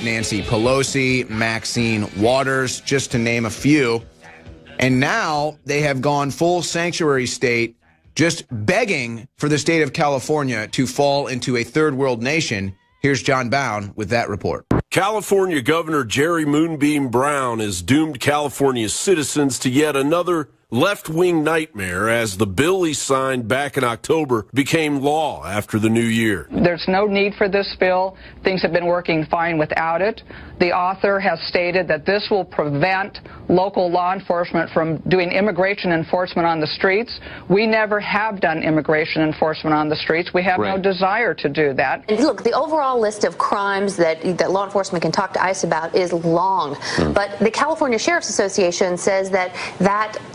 Nancy Pelosi, Maxine Waters, just to name a few. And now they have gone full sanctuary state, just begging for the state of California to fall into a third world nation. Here's John Bound with that report. California Governor Jerry Moonbeam Brown has doomed California's citizens to yet another left-wing nightmare as the bill he signed back in October became law after the new year. There's no need for this bill. Things have been working fine without it. The author has stated that this will prevent local law enforcement from doing immigration enforcement on the streets. We never have done immigration enforcement on the streets. We have no desire to do that. And look, the overall list of crimes that law enforcement can talk to ICE about is long. But the California Sheriff's Association says that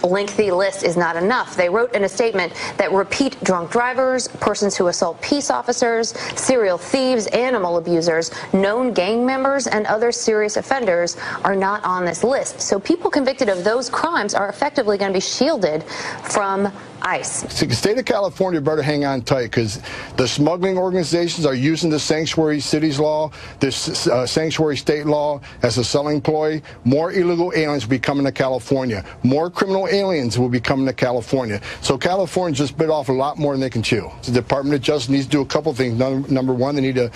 lengthy list is not enough. They wrote in a statement that repeat drunk drivers, persons who assault peace officers, serial thieves, animal abusers, known gang members, and other serious offenders are not on this list. So people convicted of those crimes are effectively going to be shielded from ICE. The state of California better hang on tight, because the smuggling organizations are using the sanctuary cities law, this sanctuary state law as a selling ploy. More illegal aliens will be coming to California. More criminal aliens will be coming to California. So California just bit off a lot more than they can chew. The Department of Justice needs to do a couple things. Number one, they need to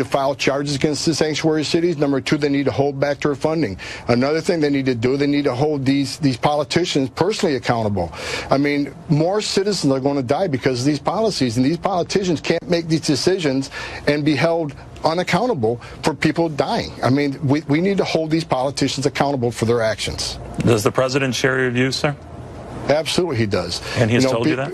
file charges against the sanctuary cities. Number two, they need to hold back their funding. Another thing they need to do, they need to hold these politicians personally accountable. I mean, more citizens are going to die because of these policies, and these politicians can't make these decisions and be held unaccountable for people dying. I mean, we need to hold these politicians accountable for their actions. Does the president share your views, sir? Absolutely he does. And he's told you that?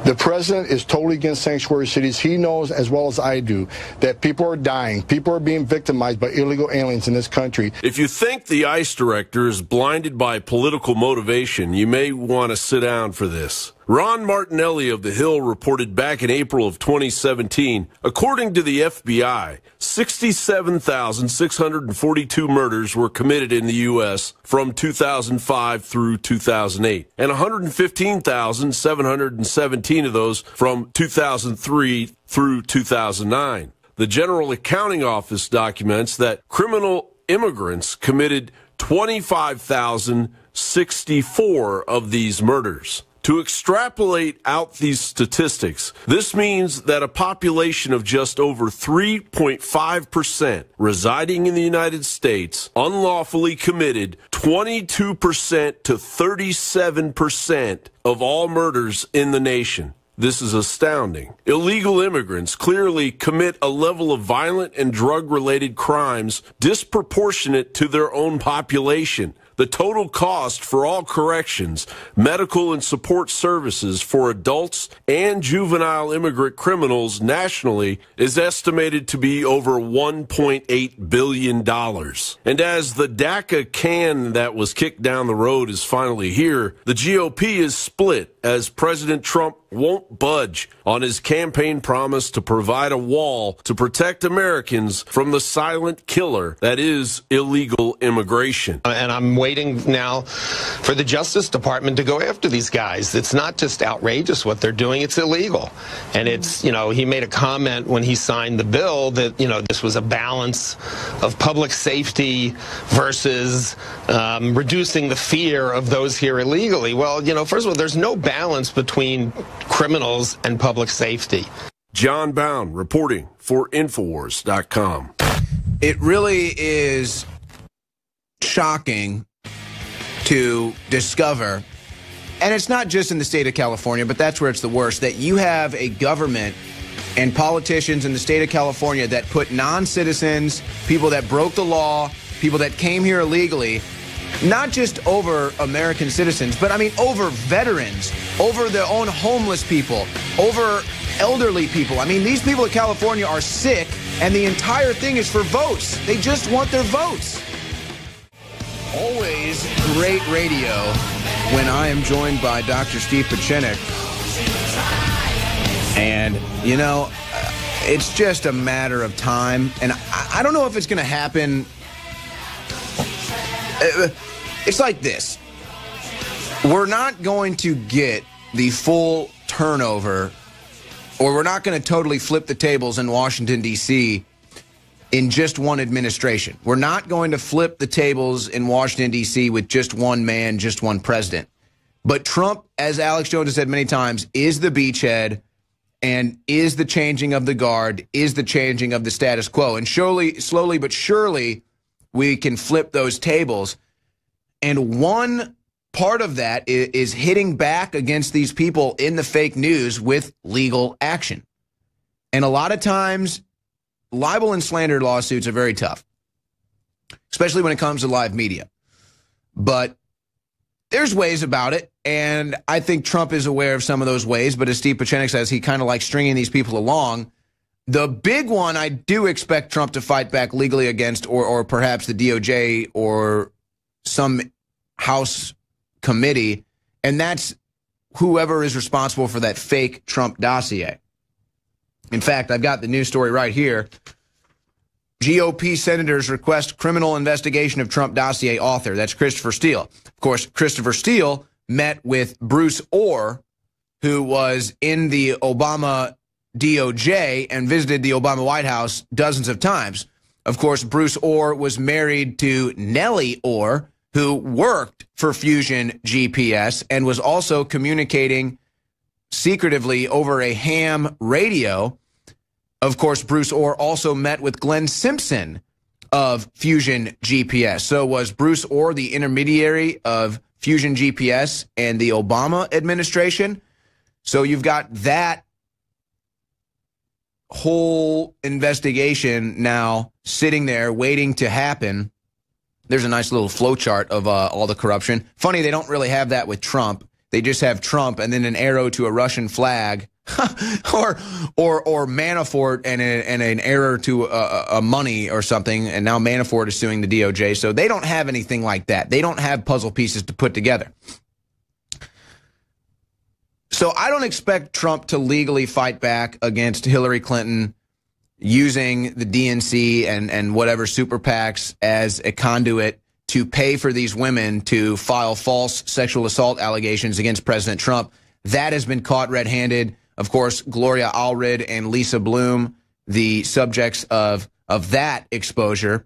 The president is totally against sanctuary cities. He knows as well as I do that people are dying. People are being victimized by illegal aliens in this country. If you think the ICE director is blinded by political motivation, you may want to sit down for this. Ron Martinelli of The Hill reported back in April of 2017, according to the FBI, 67,642 murders were committed in the U.S. from 2005 through 2008, and 115,717 of those from 2003 through 2009. The General Accounting Office documents that criminal immigrants committed 25,064 of these murders. To extrapolate out these statistics, this means that a population of just over 3.5% residing in the United States unlawfully committed 22% to 37% of all murders in the nation. This is astounding. Illegal immigrants clearly commit a level of violent and drug-related crimes disproportionate to their own population. The total cost for all corrections, medical and support services for adults and juvenile immigrant criminals nationally is estimated to be over $1.8 billion. And as the DACA can that was kicked down the road is finally here, the GOP is split as President Trump won't budge on his campaign promise to provide a wall to protect Americans from the silent killer that is illegal immigration. And I'm waiting now for the Justice Department to go after these guys. It's not just outrageous what they're doing, it's illegal. And it's, he made a comment when he signed the bill that, this was a balance of public safety versus reducing the fear of those here illegally. Well, first of all, there's no balance between criminals and public safety. John Bound reporting for INFOWARS.com. It really is shocking to discover, and it's not just in the state of California, but that's where it's the worst, that you have a government and politicians in the state of California that put non-citizens, people that broke the law, people that came here illegally, not just over American citizens, but I mean over veterans, over their own homeless people, over elderly people. I mean, these people in California are sick, and the entire thing is for votes. They just want their votes. Always great radio when I am joined by Dr. Steve Pachinik. And, it's just a matter of time. And I don't know if it's going to happen. It's like this. We're not going to get the full turnover, or we're not going to totally flip the tables in Washington, D.C. in just one administration. We're not going to flip the tables in Washington, D.C. with just one man, just one president. But Trump, as Alex Jones has said many times, is the beachhead and is the changing of the guard, is the changing of the status quo. And slowly but surely, we can flip those tables. And one part of that is hitting back against these people in the fake news with legal action. And a lot of times, libel and slander lawsuits are very tough, especially when it comes to live media. But there's ways about it, and I think Trump is aware of some of those ways. But as Steve Pachenik says, he kind of likes stringing these people along. The big one I do expect Trump to fight back legally against, or perhaps the DOJ or some House committee, and that's whoever is responsible for that fake Trump dossier. In fact, I've got the news story right here. GOP senators request criminal investigation of Trump dossier author. That's Christopher Steele. Of course, Christopher Steele met with Bruce Orr, who was in the Obama DOJ and visited the Obama White House dozens of times. Of course, Bruce Orr was married to Nellie Orr, who worked for Fusion GPS and was also communicating secretively over a ham radio. Of course, Bruce Orr also met with Glenn Simpson of Fusion GPS. So was Bruce Orr the intermediary of Fusion GPS and the Obama administration? So you've got that whole investigation now sitting there waiting to happen. There's a nice little flow chart of all the corruption. Funny, they don't really have that with Trump. They just have Trump and then an arrow to a Russian flag, or Manafort and an error to a money or something. And now Manafort is suing the DOJ. So they don't have anything like that. They don't have puzzle pieces to put together. So I don't expect Trump to legally fight back against Hillary Clinton using the DNC and whatever super PACs as a conduit to pay for these women to file false sexual assault allegations against President Trump. That has been caught red-handed. Of course, Gloria Allred and Lisa Bloom, the subjects of that exposure.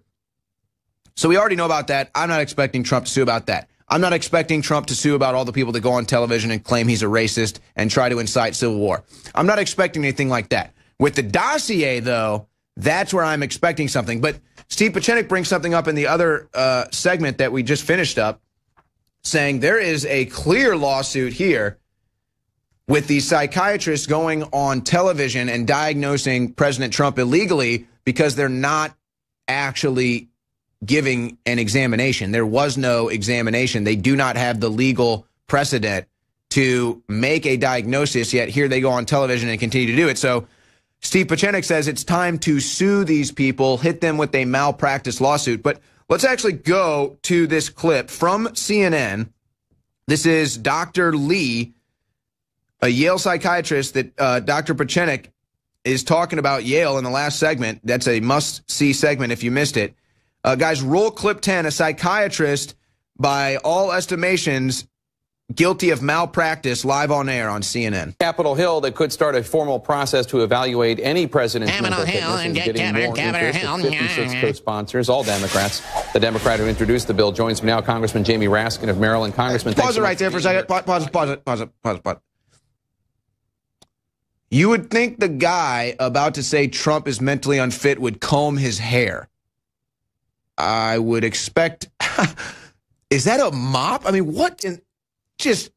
So we already know about that. I'm not expecting Trump to sue about that. I'm not expecting Trump to sue about all the people that go on television and claim he's a racist and try to incite civil war. I'm not expecting anything like that. With the dossier, though, that's where I'm expecting something. But Steve Pachenik brings something up in the other segment that we just finished up, saying there is a clear lawsuit here with the psychiatrists going on television and diagnosing President Trump illegally because they're not actually giving an examination. There was no examination. They do not have the legal precedent to make a diagnosis, yet here they go on television and continue to do it. So Steve Pachenik says it's time to sue these people, hit them with a malpractice lawsuit. But let's actually go to this clip from CNN. This is Dr. Lee, a Yale psychiatrist that Dr. Pachenik is talking about Yale in the last segment. That's a must-see segment if you missed it. Guys, roll clip 10, a psychiatrist, by all estimations, guilty of malpractice, live on air on CNN. Capitol Hill that could start a formal process to evaluate any president's mental fitness and getting more interest of 56 co-sponsors, all Democrats. The Democrat who introduced the bill joins me now, Congressman Jamie Raskin of Maryland. Congressman, pause it right there for a second. Pause it. You would think the guy about to say Trump is mentally unfit would comb his hair. I would expect. Is that a mop? I mean, what? Just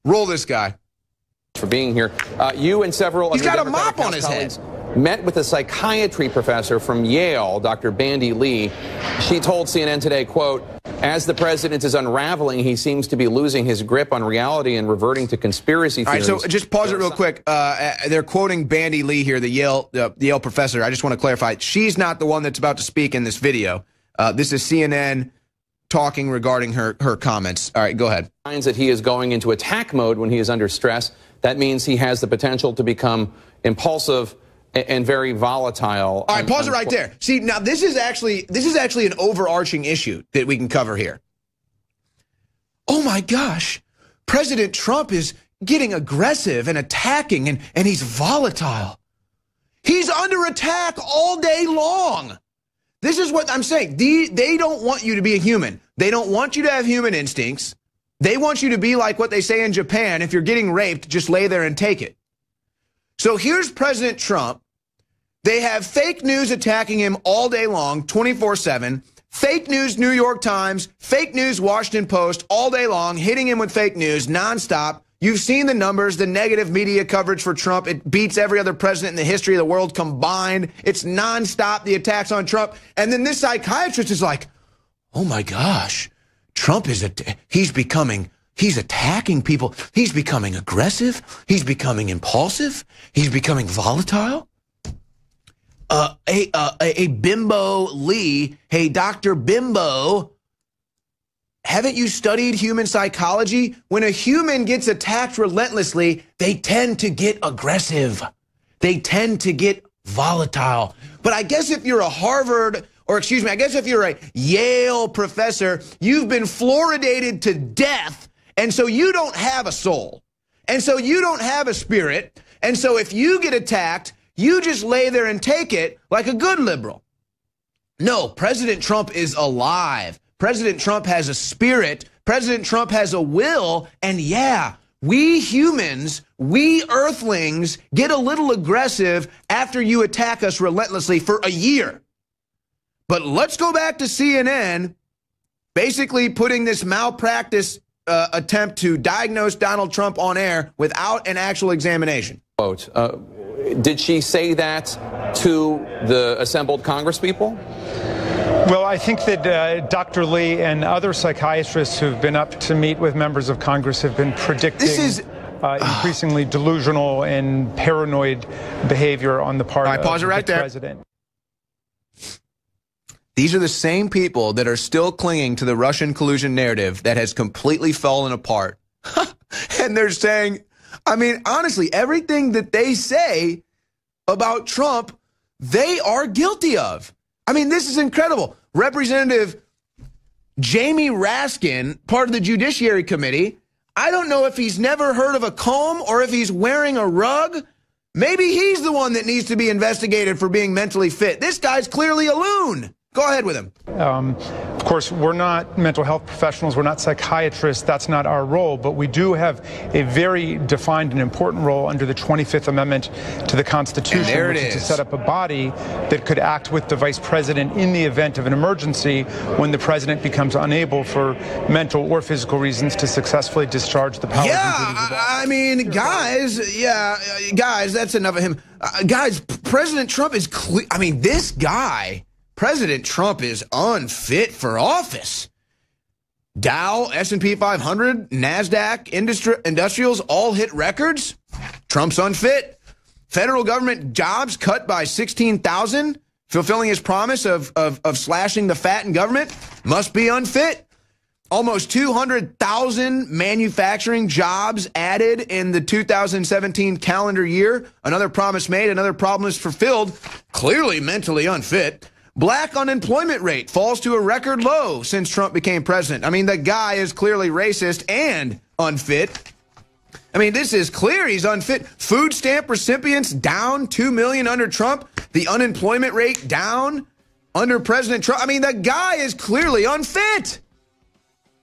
roll this guy. For being here. You and several He's got a mop on his head. Met with a psychiatry professor from Yale, Dr. Bandy Lee. She told CNN today, quote, as the president is unraveling, he seems to be losing his grip on reality and reverting to conspiracy theories. All right, so just pause it real quick. They're quoting Bandy Lee here, the Yale professor. I just want to clarify. She's not the one that's about to speak in this video. This is CNN talking regarding her comments. All right, go ahead. Signs that he is going into attack mode when he is under stress. That means he has the potential to become impulsive and very volatile. All right, pause it right there. See, now this is actually an overarching issue that we can cover here. Oh my gosh, President Trump is getting aggressive and attacking, and he's volatile. He's under attack all day long. This is what I'm saying. They don't want you to be a human. They don't want you to have human instincts. They want you to be like what they say in Japan. If you're getting raped, just lay there and take it. So here's President Trump. They have fake news attacking him all day long, 24/7. Fake news New York Times, fake news Washington Post all day long, hitting him with fake news nonstop. You've seen the numbers, the negative media coverage for Trump. It beats every other president in the history of the world combined. It's nonstop, the attacks on Trump. And then this psychiatrist is like, oh my gosh, Trump is he's attacking people. He's becoming aggressive. He's becoming impulsive. He's becoming volatile. A Bimbo Lee, hey, Dr. Bimbo, haven't you studied human psychology? When a human gets attacked relentlessly, they tend to get aggressive. They tend to get volatile. But I guess if you're a Harvard, or excuse me, I guess if you're a Yale professor, you've been fluoridated to death, and so you don't have a soul. And so you don't have a spirit. And so if you get attacked, you just lay there and take it like a good liberal. No, President Trump is alive. President Trump has a spirit. President Trump has a will. And yeah, we humans, we earthlings get a little aggressive after you attack us relentlessly for a year. But let's go back to CNN, basically putting this malpractice attempt to diagnose Donald Trump on air without an actual examination. Did she say that to the assembled congresspeople? Well, I think that Dr. Lee and other psychiatrists who've been up to meet with members of Congress have been predicting increasingly delusional and paranoid behavior on the part of the president. These are the same people that are still clinging to the Russian collusion narrative that has completely fallen apart. And they're saying, I mean, honestly, everything that they say about Trump, they are guilty of. I mean, this is incredible. Representative Jamie Raskin, part of the Judiciary Committee, I don't know if he's never heard of a comb or if he's wearing a rug. Maybe he's the one that needs to be investigated for being mentally fit. This guy's clearly a loon. Go ahead with him. Of course, we're not mental health professionals. We're not psychiatrists. That's not our role. But we do have a very defined and important role under the 25th Amendment to the Constitution, which is to set up a body that could act with the vice president in the event of an emergency when the president becomes unable for mental or physical reasons to successfely discharge the powers. Yeah, I mean, guys, that's enough of him. Guys, President Trump is clear. I mean, this guy... President Trump is unfit for office. Dow, S&P 500, NASDAQ, industrials all hit records. Trump's unfit. Federal government jobs cut by 16,000, fulfilling his promise of slashing the fat in government. Must be unfit. Almost 200,000 manufacturing jobs added in the 2017 calendar year. Another promise made, another promise fulfilled. Clearly mentally unfit. Black unemployment rate falls to a record low since Trump became president. I mean, the guy is clearly racist and unfit. I mean, this is clear he's unfit. Food stamp recipients down 2 million under Trump. The unemployment rate down under President Trump. I mean, the guy is clearly unfit.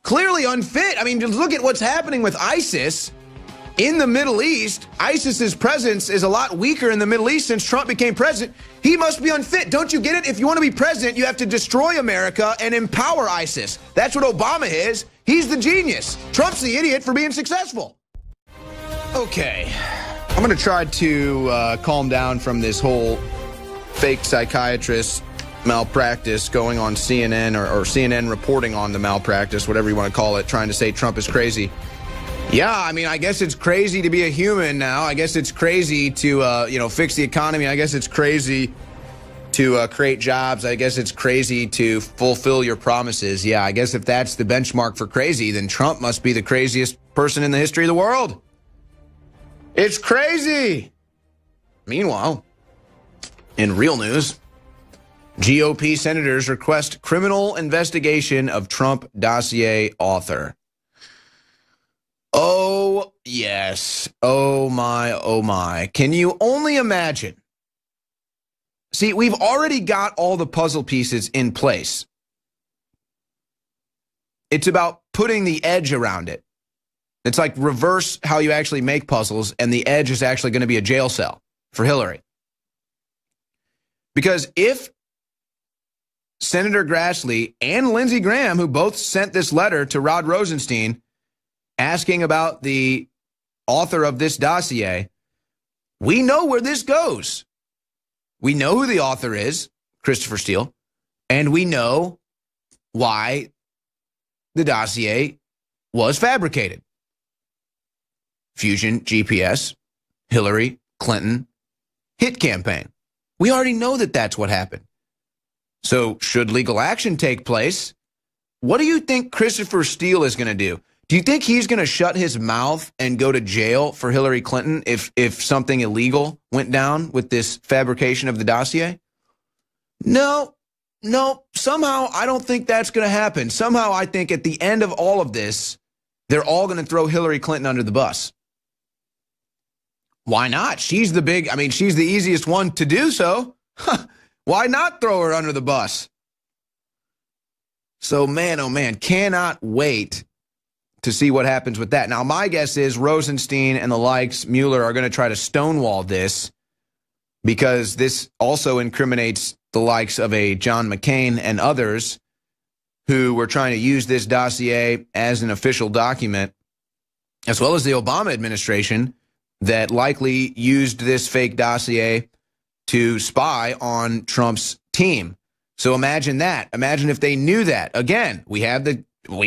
Clearly unfit. I mean, just look at what's happening with ISIS. In the Middle East, ISIS's presence is a lot weaker in the Middle East since Trump became president. He must be unfit. Don't you get it? If you want to be president, you have to destroy America and empower ISIS. That's what Obama is. He's the genius. Trump's the idiot for being successful. Okay. I'm going to try to calm down from this whole fake psychiatrist malpractice going on CNN or CNN reporting on the malpractice, whatever you want to call it, trying to say Trump is crazy. Yeah, I mean, I guess it's crazy to be a human now. I guess it's crazy to, fix the economy. I guess it's crazy to create jobs. I guess it's crazy to fulfill your promises. Yeah, I guess if that's the benchmark for crazy, then Trump must be the craziest person in the history of the world. It's crazy. Meanwhile, in real news, GOP senators request criminal investigation of Trump dossier author. Oh, yes. Oh, my. Oh, my. Can you only imagine See, we've already got all the puzzle pieces in place. It's about putting the edge around it. It's like reverse how you actually make puzzles, and the edge is actually going to be a jail cell for Hillary. Because if Senator Grassley and Lindsey Graham, who both sent this letter to Rod Rosenstein asking about the author of this dossier, we know where this goes. We know who the author is, Christopher Steele, and we know why the dossier was fabricated. Fusion, GPS, Hillary Clinton, hit campaign. We already know that that's what happened. So should legal action take place, what do you think Christopher Steele is going to do? Do you think he's going to shut his mouth and go to jail for Hillary Clinton if something illegal went down with this fabrication of the dossier? No. Somehow I don't think that's going to happen. Somehow I think at the end of all of this, they're all going to throw Hillary Clinton under the bus. Why not? She's she's the easiest one to do so. Why not throw her under the bus? So, man, oh, man, cannot wait to see what happens with that. Now, my guess is Rosenstein and the likes, Mueller, are going to try to stonewall this because this also incriminates the likes of a John McCain and others who were trying to use this dossier as an official document, as well as the Obama administration that likely used this fake dossier to spy on Trump's team. So imagine that. Imagine if they knew that. Again, we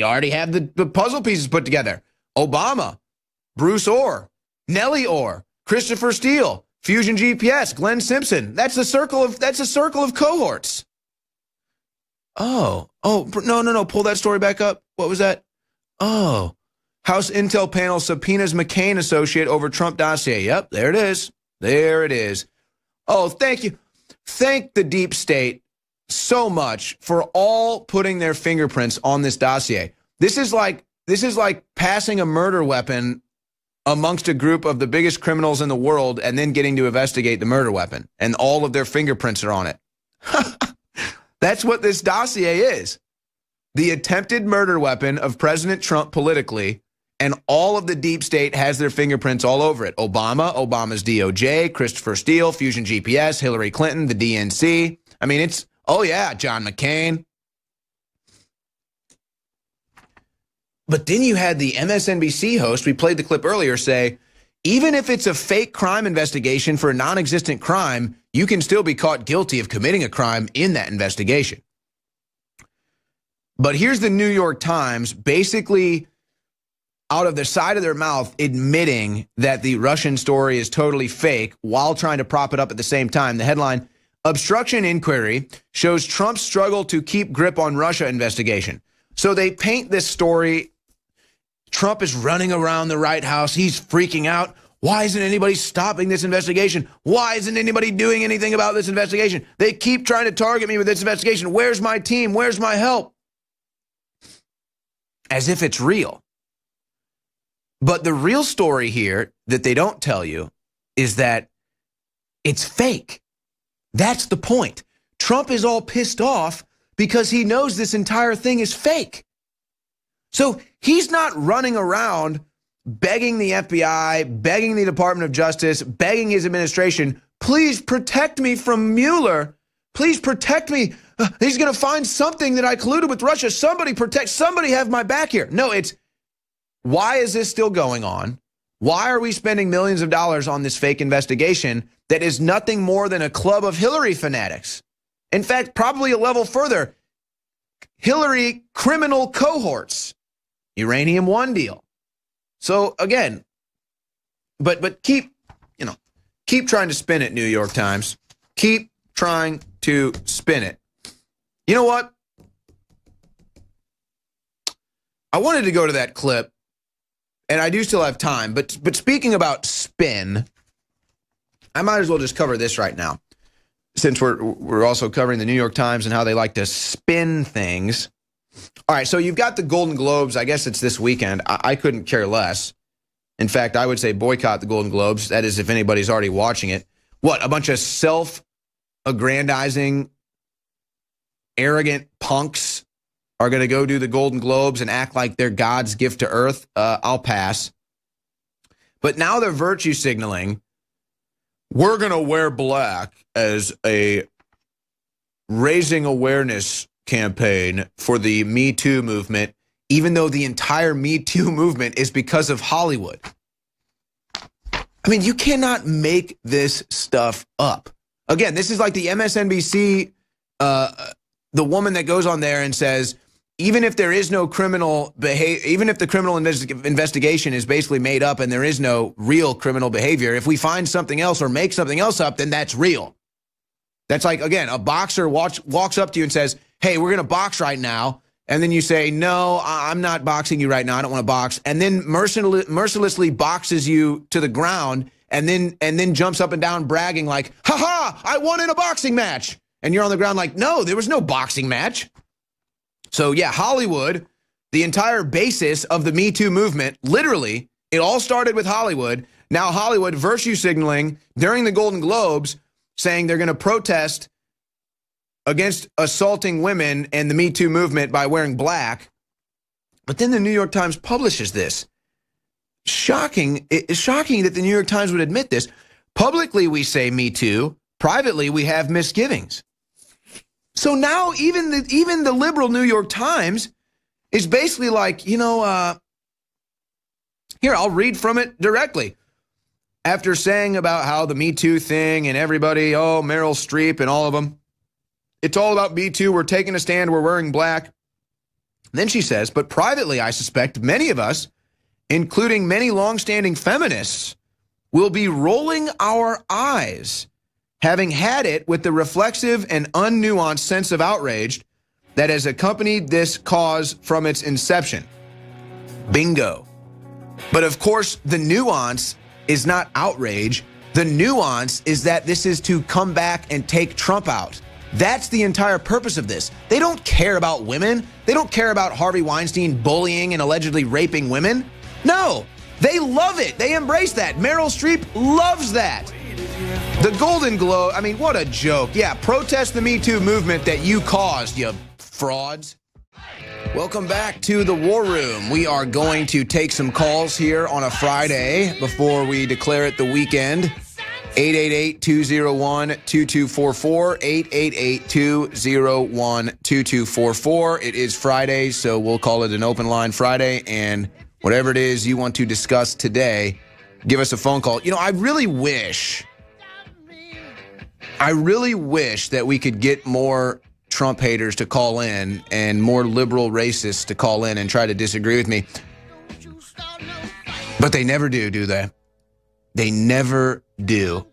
already have the puzzle pieces put together. Obama, Bruce Orr, Nellie Orr, Christopher Steele, Fusion GPS, Glenn Simpson. That's a circle of cohorts. Oh, no. Pull that story back up. What was that? Oh, House Intel panel subpoenas McCain associate over Trump dossier. Yep, there it is. There it is. Oh, thank you. Thank the deep state so much for all putting their fingerprints on this dossier. This is like passing a murder weapon amongst a group of the biggest criminals in the world and then getting to investigate the murder weapon, and all of their fingerprints are on it. That's what this dossier is. The attempted murder weapon of President Trump politically, and all of the deep state has their fingerprints all over it. Obama, Obama's DOJ, Christopher Steele, Fusion GPS, Hillary Clinton, the DNC. I mean, it's, oh yeah, John McCain. But then you had the MSNBC host, we played the clip earlier, say, even if it's a fake crime investigation for a non-existent crime, you can still be caught guilty of committing a crime in that investigation. But here's the New York Times basically out of the side of their mouth admitting that the Russian story is totally fake while trying to prop it up at the same time. The headline, Obstruction Inquiry shows Trump's struggle to keep grip on Russia investigation. So they paint this story. Trump is running around the White House. He's freaking out. Why isn't anybody stopping this investigation? Why isn't anybody doing anything about this investigation? They keep trying to target me with this investigation. Where's my team? Where's my help? As if it's real. But the real story here that they don't tell you is that it's fake. That's the point. Trump is all pissed off because he knows this entire thing is fake. So he's not running around begging the FBI, begging the Department of Justice, begging his administration, please protect me from Mueller. Please protect me. He's going to find something that I colluded with Russia. Somebody have my back here. No, it's, why is this still going on? Why are we spending millions of dollars on this fake investigation that is nothing more than a club of Hillary fanatics? In fact, probably a level further, Hillary criminal cohorts, Uranium One deal. So again, but keep trying to spin it, New York Times. Keep trying to spin it. You know what? I wanted to go to that clip, and I do still have time, but speaking about spin, I might as well just cover this right now, since we're also covering the New York Times and how they like to spin things. All right, so you've got the Golden Globes. I guess it's this weekend. I couldn't care less. In fact, I would say boycott the Golden Globes. That is, if anybody's already watching it. What, a bunch of aggrandizing, arrogant punks are going to go do the Golden Globes and act like they're God's gift to earth, I'll pass. But now they're virtue signaling. We're going to wear black as a raising awareness campaign for the Me Too movement, even though the entire Me Too movement is because of Hollywood. I mean, you cannot make this stuff up. Again, this is like the MSNBC, the woman that goes on there and says, even if there is no criminal behavior, even if the criminal investigation is basically made up and there is no real criminal behavior, if we find something else or make something else up, then that's real. That's like, again, a boxer walks up to you and says, hey, we're going to box right now. And then you say, no, I'm not boxing you right now. I don't want to box. And then mercilessly boxes you to the ground and then jumps up and down bragging like, ha, I won in a boxing match. And you're on the ground like, no, there was no boxing match. So yeah, Hollywood, the entire basis of the Me Too movement, literally, it all started with Hollywood. Now Hollywood virtue signaling during the Golden Globes, saying they're going to protest against assaulting women and the Me Too movement by wearing black. But then the New York Times publishes this. Shocking. It's shocking that the New York Times would admit this. Publicly, we say Me Too. Privately, we have misgivings. So now even the liberal New York Times is basically like, you know, here, I'll read from it directly. After saying about how the Me Too thing and everybody, oh, Meryl Streep and all of them, it's all about Me Too, we're taking a stand, we're wearing black. Then she says, but privately, I suspect many of us, including many longstanding feminists, will be rolling our eyes, having had it with the reflexive and unnuanced sense of outrage that has accompanied this cause from its inception. Bingo. But of course, the nuance is not outrage. The nuance is that this is to come back and take Trump out. That's the entire purpose of this. They don't care about women. They don't care about Harvey Weinstein bullying and allegedly raping women. No, they love it. They embrace that. Meryl Streep loves that. The Golden Globe, I mean, what a joke. Yeah, protest the Me Too movement that you caused, you frauds. Welcome back to the War Room. We are going to take some calls here on a Friday before we declare it the weekend. 888-201-2244, 888-201-2244. It is Friday, so we'll call it an open line Friday, and whatever it is you want to discuss today, give us a phone call. You know, I really wish that we could get more Trump haters to call in and more liberal racists to call in and try to disagree with me. But they never do they? They never do.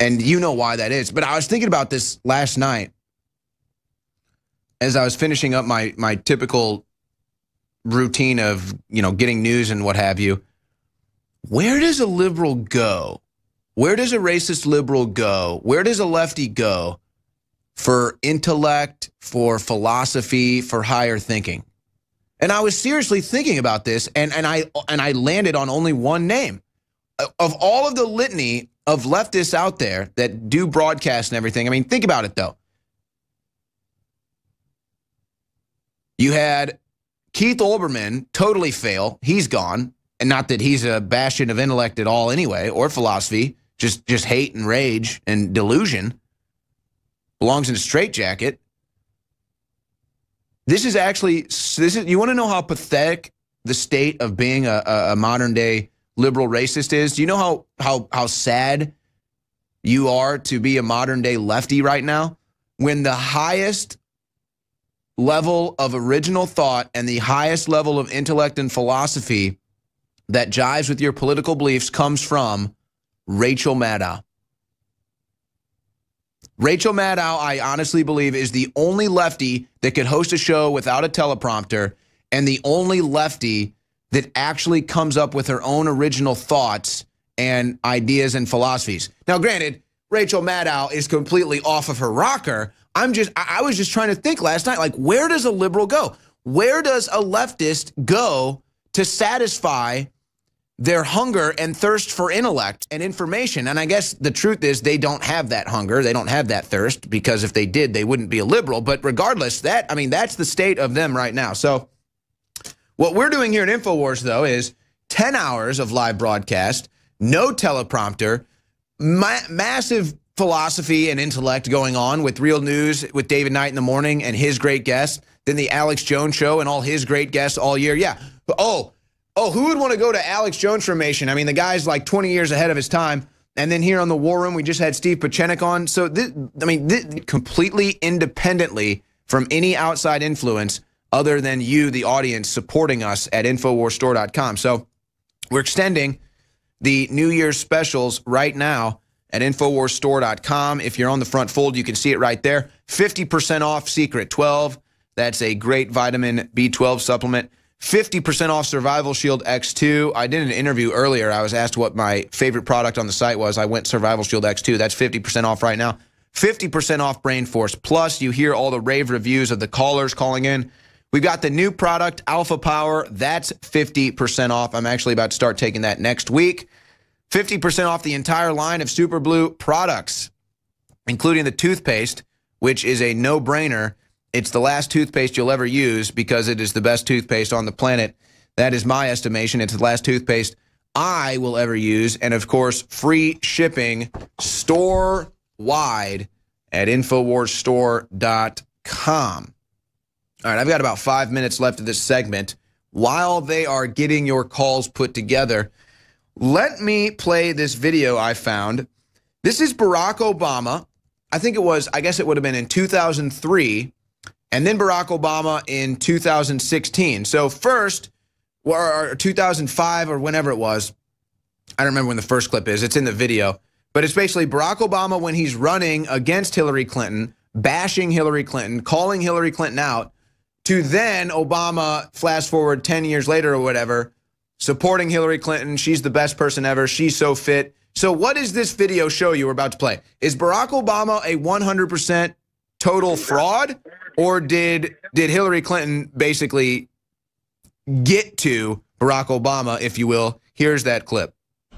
And you know why that is. But I was thinking about this last night as I was finishing up my typical routine of, you know, getting news and what have you. Where does a liberal go? Where does a racist liberal go? Where does a lefty go for intellect, for philosophy, for higher thinking? And I was seriously thinking about this, and I landed on only one name. Of all of the litany of leftists out there that do broadcast and everything, I mean, think about it, though. You had Keith Olbermann totally fail. He's gone. And not that he's a bastion of intellect at all anyway, or philosophy, just hate and rage and delusion. Belongs in a straitjacket. You want to know how pathetic the state of being a modern day liberal racist is? Do you know how sad you are to be a modern day lefty right now? When the highest level of original thought and the highest level of intellect and philosophy that jives with your political beliefs comes from Rachel Maddow. Rachel Maddow, I honestly believe, is the only lefty that could host a show without a teleprompter, and the only lefty that actually comes up with her own original thoughts and ideas and philosophies. Now, granted, Rachel Maddow is completely off of her rocker. I was just trying to think last night, like, where does a liberal go? Where does a leftist go to satisfy their hunger and thirst for intellect and information. And I guess the truth is they don't have that hunger. They don't have that thirst, because if they did, they wouldn't be a liberal. But regardless, that's the state of them right now. So what we're doing here at InfoWars, though, is 10 hours of live broadcast, no teleprompter, massive philosophy and intellect going on with Real News with David Knight in the morning and his great guests, then the Alex Jones Show and all his great guests all year. Yeah. Oh, who would want to go to Alex Jones Formation? I mean, the guy's like 20 years ahead of his time. And then here on the War Room, we just had Steve Pachenik on. So, this completely independently from any outside influence other than you, the audience, supporting us at InfoWarsStore.com. So we're extending the New Year's specials right now at InfoWarsStore.com. If you're on the front fold, you can see it right there. 50% off Secret 12. That's a great vitamin B12 supplement. 50% off Survival Shield X2. I did an interview earlier. I was asked what my favorite product on the site was. I went Survival Shield X2. That's 50% off right now. 50% off Brain Force Plus. You hear all the rave reviews of the callers calling in. We've got the new product, Alpha Power. That's 50% off. I'm actually about to start taking that next week. 50% off the entire line of Super Blue products, including the toothpaste, which is a no-brainer. It's the last toothpaste you'll ever use because it is the best toothpaste on the planet. That is my estimation. It's the last toothpaste I will ever use. And, of course, free shipping store-wide at InfoWarsStore.com. All right, I've got about 5 minutes left of this segment. While they are getting your calls put together, let me play this video I found. This is Barack Obama. I guess it would have been in 2003. And then Barack Obama in 2016. So first, or 2005 or whenever it was, I don't remember when the first clip is. It's in the video. But it's basically Barack Obama when he's running against Hillary Clinton, bashing Hillary Clinton, calling Hillary Clinton out, to then Obama, flash forward 10 years later or whatever, supporting Hillary Clinton. She's the best person ever. She's so fit. So what does this video show you we're about to play? Is Barack Obama a 100% total fraud? Or did Hillary Clinton basically get to Barack Obama, if you will? Here's that clip.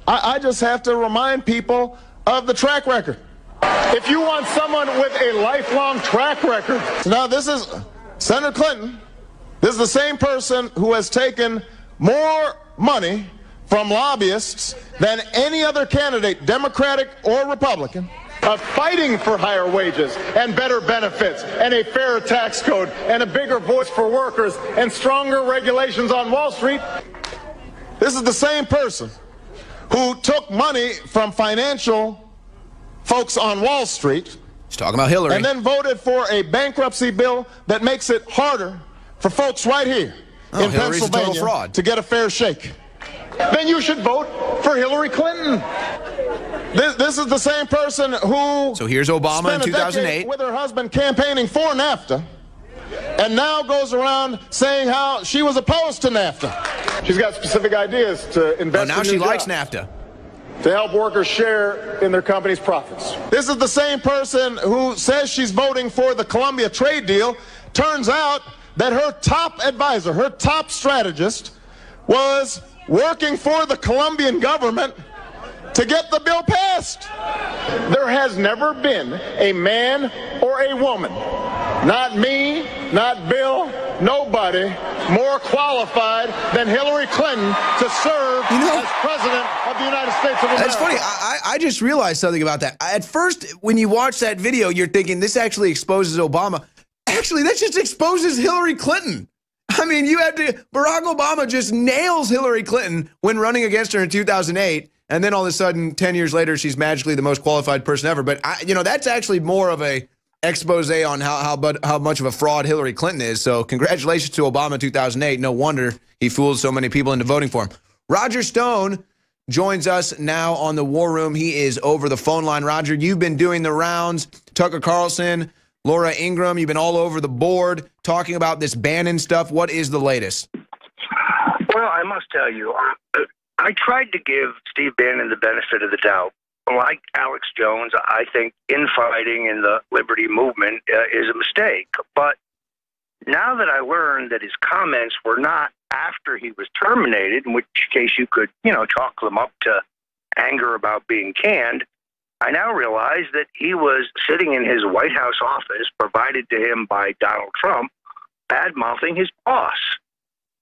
I just have to remind people of the track record. If you want someone with a lifelong track record. Now, this is Senator Clinton. This is the same person who has taken more money from lobbyists than any other candidate, Democratic or Republican, of fighting for higher wages and better benefits and a fairer tax code and a bigger voice for workers and stronger regulations on Wall Street. This is the same person who took money from financial folks on Wall Street. He's talking about Hillary. And then voted for a bankruptcy bill that makes it harder for folks right here in Hillary's Pennsylvania a total fraud. to get a fair shake. Then you should vote for Hillary Clinton. This is the same person who So here's Obama in 2008 with her husband campaigning for NAFTA, and now goes around saying how she was opposed to NAFTA. She's got specific ideas to invest now in she new likes jobs, NAFTA. to help workers share in their company's profits. This is the same person who says she's voting for the Colombia trade deal. Turns out that her top advisor, her top strategist, was working for the Colombian government to get the bill passed. There has never been a man or a woman, not me, not Bill, nobody, more qualified than Hillary Clinton to serve as President of the United States of America. That's funny. I just realized something about that. At first, when you watch that video, you're thinking this actually exposes Obama. Actually, that just exposes Hillary Clinton. I mean, Barack Obama just nails Hillary Clinton when running against her in 2008. And then all of a sudden, 10 years later, she's magically the most qualified person ever. But, that's actually more of a expose on how much of a fraud Hillary Clinton is. So congratulations to Obama in 2008. No wonder he fooled so many people into voting for him. Roger Stone joins us now on the War Room. He is over the phone line. Roger, you've been doing the rounds. Tucker Carlson, Laura Ingraham, you've been all over the board talking about this Bannon stuff. What is the latest? Well, I must tell you, I tried to give Steve Bannon the benefit of the doubt. Like Alex Jones, I think infighting in the liberty movement is a mistake. But now that I learned that his comments were not after he was terminated, in which case you could, chalk them up to anger about being canned. I now realize that he was sitting in his White House office, provided to him by Donald Trump, bad-mouthing his boss.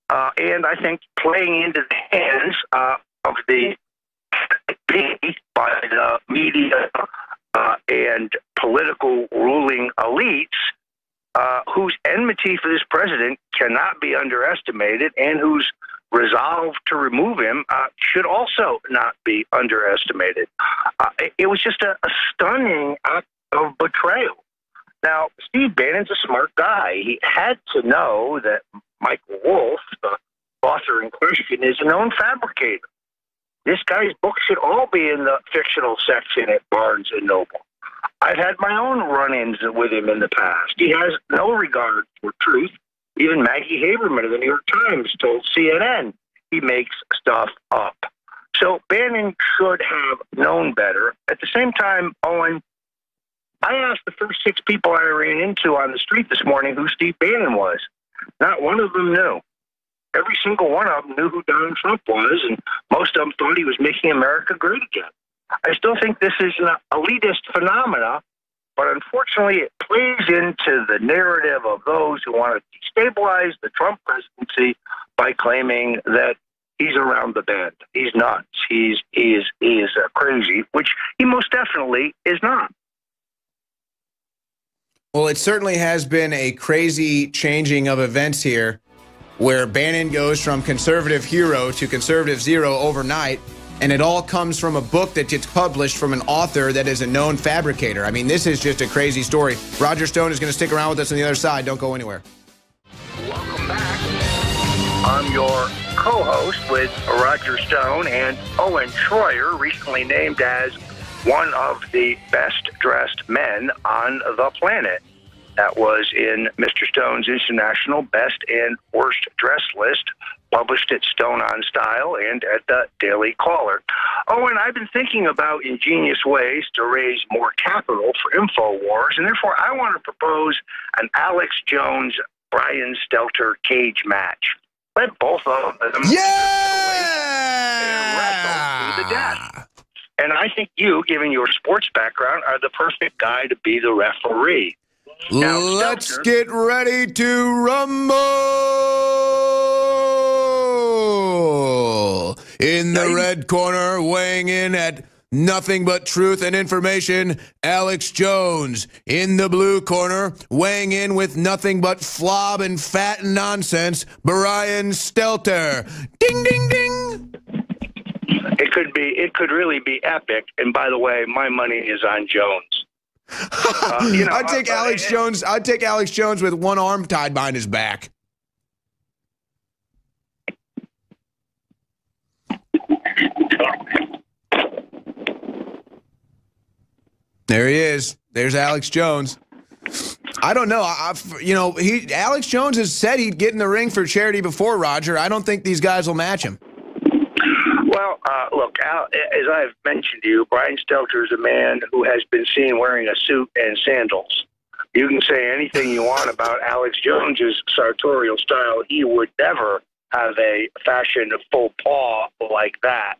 And I think playing into the hands of the by the media and political ruling elites, whose enmity for this president cannot be underestimated, and whose resolve to remove him should also not be underestimated. It was just a stunning act of betrayal. Now, Steve Bannon's a smart guy. He had to know that Michael Wolff, the author in question, is a known fabricator. This guy's book should all be in the fictional section at Barnes & Noble. I've had my own run-ins with him in the past. He has no regard for truth. Even Maggie Haberman of the New York Times told CNN he makes stuff up. So Bannon should have known better. At the same time, Owen, I asked the first 6 people I ran into on the street this morning who Steve Bannon was. Not one of them knew. Every single one of them knew who Donald Trump was, and most of them thought he was making America great again. I still think this is an elitist phenomena, but unfortunately it plays into the narrative of those who want to destabilize the Trump presidency by claiming that he's around the bend. He's nuts. He is crazy, which he most definitely is not. Well, it certainly has been a crazy changing of events here, where Bannon goes from conservative hero to conservative zero overnight, and it all comes from a book that gets published from an author that is a known fabricator. I mean, this is just a crazy story. Roger Stone is going to stick around with us on the other side. Don't go anywhere. Welcome back. I'm your co-host with Roger Stone, and Owen Schroyer, recently named as one of the best-dressed men on the planet. That was in Mr. Stone's International Best and Worst Dress list, published at Stone on Style and at the Daily Caller. Oh, and I've been thinking about ingenious ways to raise more capital for INFOWARS, and therefore I want to propose an Alex Jones, Brian Stelter cage match. Let both of them wrestle to the death. And I think you, given your sports background, are the perfect guy to be the referee. Now, let's get ready to rumble. In the red corner, weighing in at nothing but truth and information, Alex Jones. In the blue corner, weighing in with nothing but flob and fat and nonsense, Brian Stelter. Ding, ding, ding. It could really be epic. And by the way, my money is on Jones. I'd take Alex Jones. I'd take Alex Jones with one arm tied behind his back. There he is. There's Alex Jones. I don't know. Alex Jones has said he'd get in the ring for charity before, Roger. I don't think these guys will match him. Well, look, Al, as I've mentioned to you, Brian Stelter is a man who has been seen wearing a suit and sandals. You can say anything you want about Alex Jones's sartorial style. He would never have a fashion faux pas like that.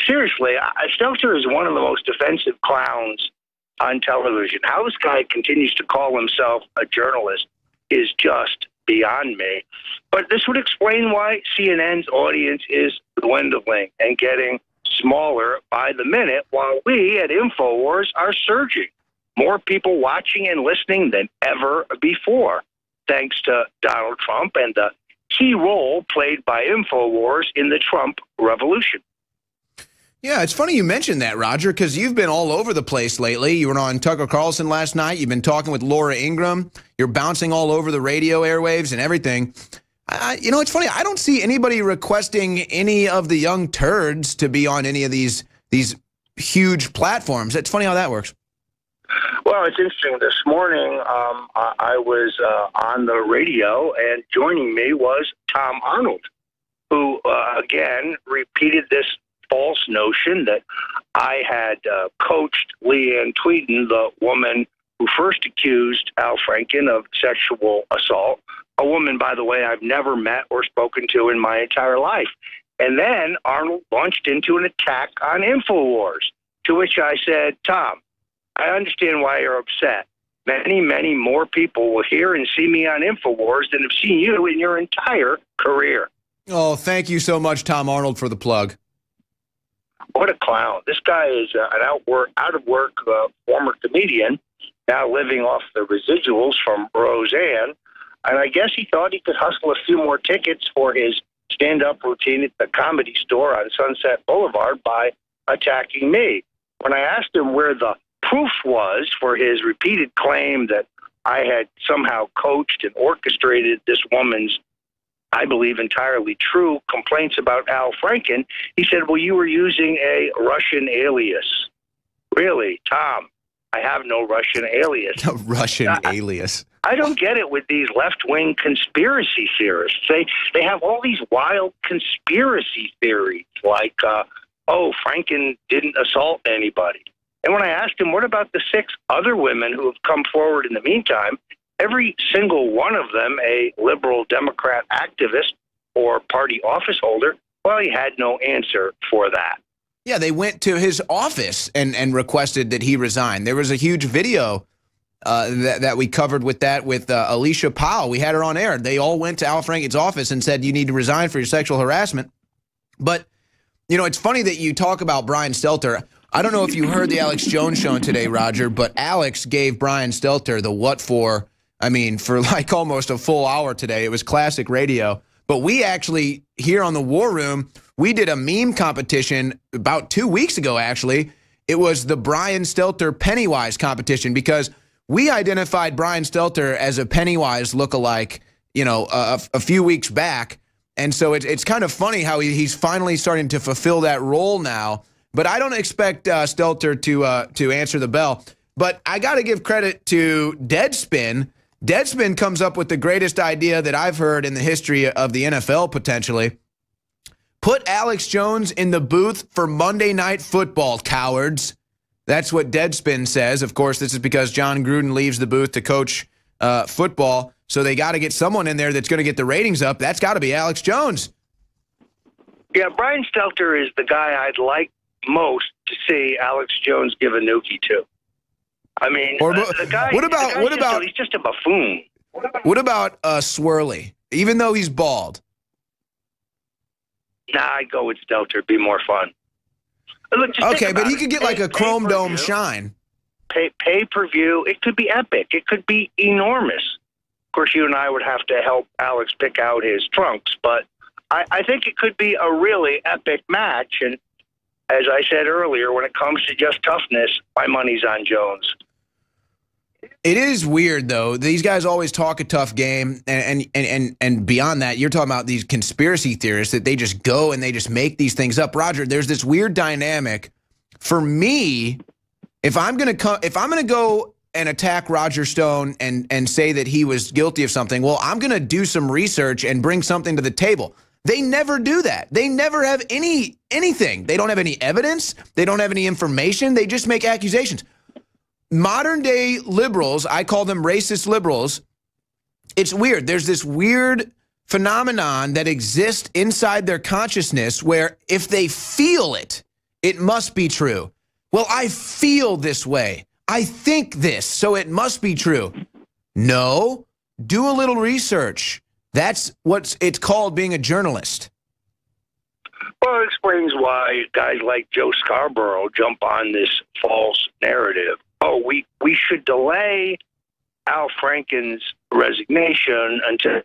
Seriously, Stelter is one of the most offensive clowns on television. How this guy continues to call himself a journalist is just beyond me. But this would explain why CNN's audience is dwindling and getting smaller by the minute, while we at INFOWARS are surging. More people watching and listening than ever before, thanks to Donald Trump and the key role played by INFOWARS in the Trump revolution. Yeah, it's funny you mentioned that, Roger, because you've been all over the place lately. You were on Tucker Carlson last night. You've been talking with Laura Ingraham. You're bouncing all over the radio airwaves and everything. It's funny. I don't see anybody requesting any of the young turds to be on any of these huge platforms. It's funny how that works. Well, it's interesting. This morning, I was on the radio, and joining me was Tom Arnold, who, again, repeated this false notion that I had coached Leanne Tweeden, the woman who first accused Al Franken of sexual assault, a woman, by the way, I've never met or spoken to in my entire life. And then Arnold launched into an attack on INFOWARS, to which I said, Tom, I understand why you're upset. Many, many more people will hear and see me on INFOWARS than have seen you in your entire career. Oh, thank you so much, Tom Arnold, for the plug. What a clown. This guy is an out-of-work former comedian, now living off the residuals from Roseanne. And I guess he thought he could hustle a few more tickets for his stand-up routine at the Comedy Store on Sunset Boulevard by attacking me. When I asked him where the proof was for his repeated claim that I had somehow coached and orchestrated this woman's, I believe, entirely true complaints about Al Franken, he said, well, you were using a Russian alias. Really, Tom, I have no Russian alias. A Russian alias. I don't get it with these left-wing conspiracy theorists. They have all these wild conspiracy theories like, Franken didn't assault anybody. And when I asked him, what about the 6 other women who have come forward in the meantime, every single one of them a liberal Democrat activist or party office holder, well, he had no answer for that. Yeah, they went to his office and requested that he resign. There was a huge video that we covered with Alicia Powell. We had her on air. They all went to Al Franken's office and said, you need to resign for your sexual harassment. But, you know, it's funny that you talk about Brian Stelter. I don't know if you heard the Alex Jones show today, Roger, but Alex gave Brian Stelter the what for, for like almost a full hour today. It was classic radio. But we actually, here on the War Room, we did a meme competition about 2 weeks ago, actually. It was the Brian Stelter Pennywise competition because we identified Brian Stelter as a Pennywise lookalike, a few weeks back. And so it's kind of funny how he's finally starting to fulfill that role now. But I don't expect Stelter to answer the bell. But I got to give credit to Deadspin. Deadspin comes up with the greatest idea that I've heard in the history of the NFL, potentially. Put Alex Jones in the booth for Monday Night Football, cowards. That's what Deadspin says. Of course, this is because John Gruden leaves the booth to coach football. So they got to get someone in there that's going to get the ratings up. That's got to be Alex Jones. Yeah, Brian Stelter is the guy I'd like most to see Alex Jones give a nookie to. The guy, he's just a buffoon. What about Swirly? Even though he's bald. Nah, I'd go with Stelter. It'd be more fun. Look, okay, but he could get like a Chrome Dome shine. Pay-per-view. It could be epic. It could be enormous. Of course, you and I would have to help Alex pick out his trunks, but I think it could be a really epic match. And as I said earlier, when it comes to just toughness, my money's on Jones. It is weird, though. These guys always talk a tough game, and beyond that, you're talking about these conspiracy theorists that they just go and they just make these things up. Roger, there's this weird dynamic. For me, if I'm gonna go and attack Roger Stone and say that he was guilty of something, well, I'm gonna do some research and bring something to the table. They never do that. They never have anything. They don't have any evidence. They don't have any information. They just make accusations. Modern day liberals, I call them racist liberals. It's weird. There's this weird phenomenon that exists inside their consciousness where if they feel it, it must be true. Well, I feel this way. I think this, so it must be true. No, do a little research. That's what it's called being a journalist. Well, it explains why guys like Joe Scarborough jump on this false narrative. Oh, we should delay Al Franken's resignation until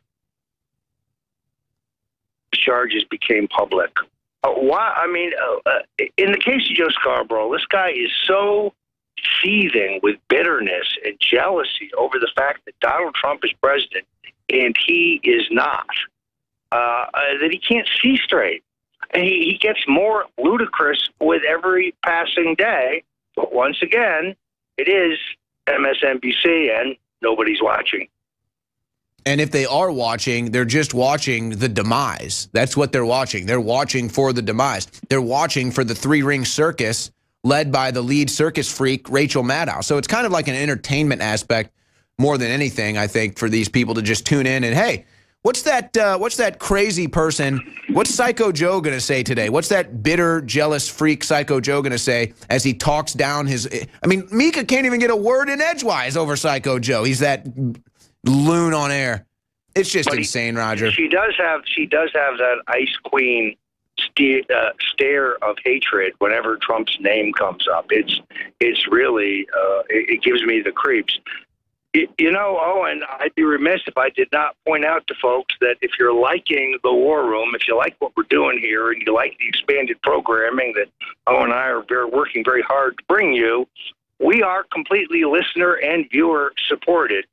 charges became public. Why? In the case of Joe Scarborough, this guy is so seething with bitterness and jealousy over the fact that Donald Trump is president and he is not, that he can't see straight. And he gets more ludicrous with every passing day. But once again, it is MSNBC and nobody's watching. And if they are watching, they're just watching the demise. That's what they're watching. They're watching for the demise. They're watching for the three-ring circus led by the lead circus freak, Rachel Maddow. So it's kind of like an entertainment aspect more than anything, I think, for these people to just tune in and, hey, what's that crazy person, what's Psycho Joe going to say today? What's that bitter, jealous freak Psycho Joe going to say as he talks down his, I mean, Mika can't even get a word in edgewise over Psycho Joe. He's that loon on air. It's just insane, Roger. She does have that Ice Queen stare of hatred whenever Trump's name comes up. It's really it gives me the creeps. You know, Owen, I'd be remiss if I did not point out to folks that if you're liking the War Room, if you like what we're doing here, and you like the expanded programming that Owen and I are working very hard to bring you, we are completely listener and viewer supported.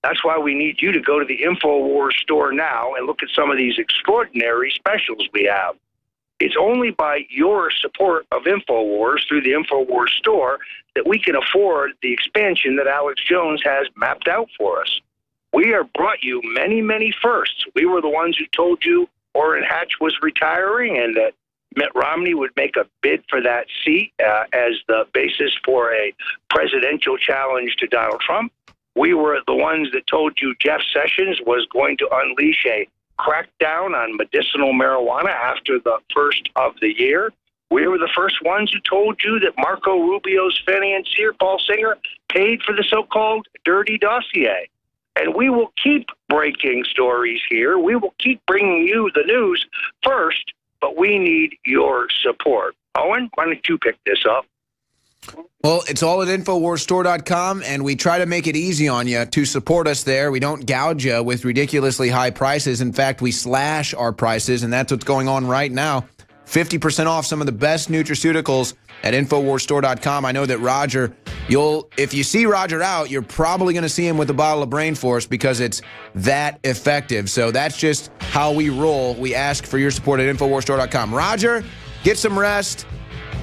That's why we need you to go to the INFOWARS store now and look at some of these extraordinary specials we have. It's only by your support of INFOWARS through the INFOWARS store that we can afford the expansion that Alex Jones has mapped out for us. We have brought you many, many firsts. We were the ones who told you Orrin Hatch was retiring and that Mitt Romney would make a bid for that seat as the basis for a presidential challenge to Donald Trump. We were the ones that told you Jeff Sessions was going to unleash a crackdown on medicinal marijuana after the first of the year. We were the first ones who told you that Marco Rubio's financier, Paul Singer, paid for the so-called dirty dossier. And we will keep breaking stories here. We will keep bringing you the news first, but we need your support. Owen, why don't you pick this up? Well, it's all at InfoWarsStore.com, and we try to make it easy on you to support us there. We don't gouge you with ridiculously high prices. In fact, we slash our prices, and that's what's going on right now. 50% off some of the best nutraceuticals at InfoWarsStore.com. I know that Roger, if you see Roger out, you're probably going to see him with a bottle of Brain Force because it's that effective. So that's just how we roll. We ask for your support at InfoWarsStore.com. Roger, get some rest.